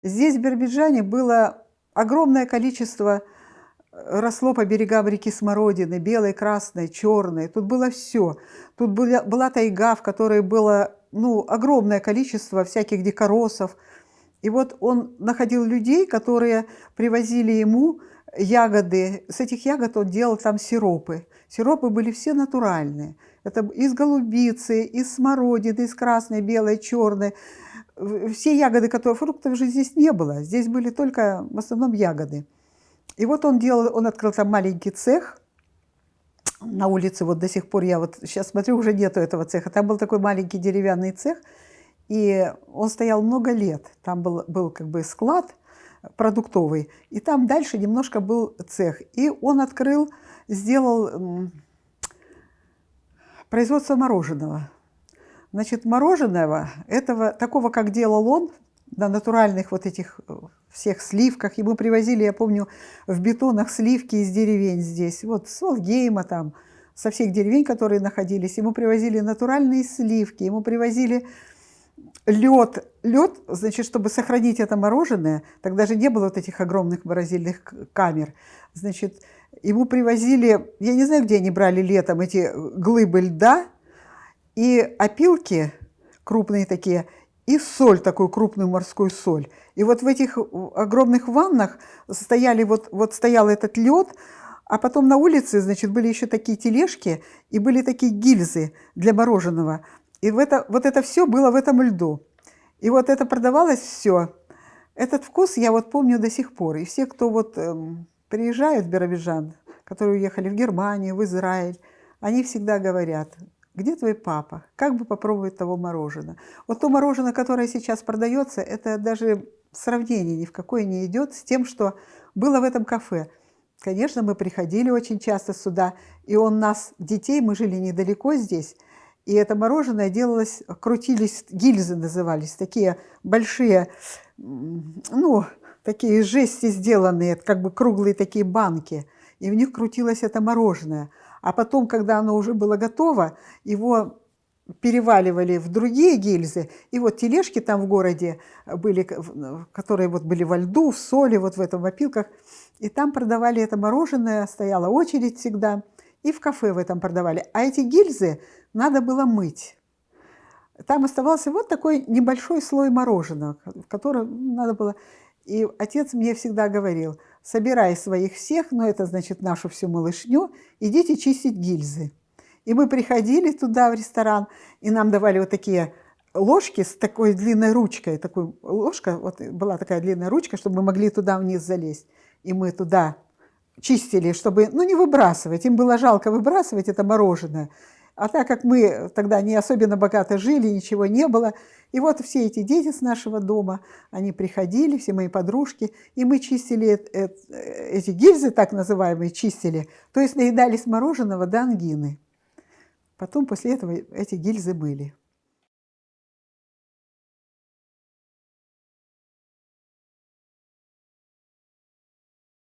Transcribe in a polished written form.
Здесь, в Биробиджане, было огромное количество, росло по берегам реки смородины, белой, красной, черной. Тут было все. Тут была тайга, в которой было огромное количество всяких дикоросов. И вот он находил людей, которые привозили ему ягоды. С этих ягод он делал там сиропы. Сиропы были все натуральные. Это из голубицы, из смородины, из красной, белой, черной. Все ягоды, которые фруктов же здесь не было. Здесь были только в основном ягоды. И вот он открыл там маленький цех на улице. Вот до сих пор я вот сейчас смотрю, уже нету этого цеха. Там был такой маленький деревянный цех. И он стоял много лет. Там был как бы склад продуктовый, и там дальше немножко был цех. И он сделал производство мороженого. Значит, мороженого, такого, как делал он, на натуральных вот этих всех сливках. Ему привозили, я помню, в бетонах сливки из деревень здесь. Вот с Волгейма там, со всех деревень, которые находились. Ему привозили натуральные сливки, ему привозили лед, значит, чтобы сохранить это мороженое, тогда же не было вот этих огромных морозильных камер. Значит, ему привозили, я не знаю, где они брали летом эти глыбы льда, и опилки крупные такие, и соль, такую крупную морскую соль. И вот в этих огромных ваннах стоял этот лед, а потом на улице, значит, были еще такие тележки, и были такие гильзы для мороженого. И вот это все было в этом льду. И вот это продавалось все. Этот вкус я вот помню до сих пор. И все, кто приезжают в Биробиджан, которые уехали в Германию, в Израиль, они всегда говорят: где твой папа? Как бы попробовать того мороженого? Вот то мороженое, которое сейчас продается, это даже сравнение ни в какое не идет с тем, что было в этом кафе. Конечно, мы приходили очень часто сюда, и детей, мы жили недалеко здесь, и это мороженое делалось, крутились, гильзы назывались, такие большие, такие из жести сделанные, как бы круглые такие банки, и в них крутилось это мороженое. А потом, когда оно уже было готово, его переваливали в другие гильзы, и вот тележки там в городе были, которые вот были во льду, в соли, вот в этом, в опилках, и там продавали это мороженое, стояла очередь всегда, и в кафе в этом продавали. А эти гильзы надо было мыть. Там оставался вот такой небольшой слой мороженого, в котором надо было... И отец мне всегда говорил: собирай своих всех, это значит нашу всю малышню, идите чистить гильзы. И мы приходили туда, в ресторан, и нам давали вот такие ложки с такой длинной ручкой. Ложка, вот была такая длинная ручка, чтобы мы могли туда вниз залезть. И мы туда чистили, чтобы, не выбрасывать. Им было жалко выбрасывать это мороженое. А так как мы тогда не особенно богато жили, ничего не было, и вот все эти дети с нашего дома, они приходили, все мои подружки, и мы чистили эти гильзы, так называемые, чистили, то есть наедались мороженого до ангины. Потом после этого эти гильзы мыли.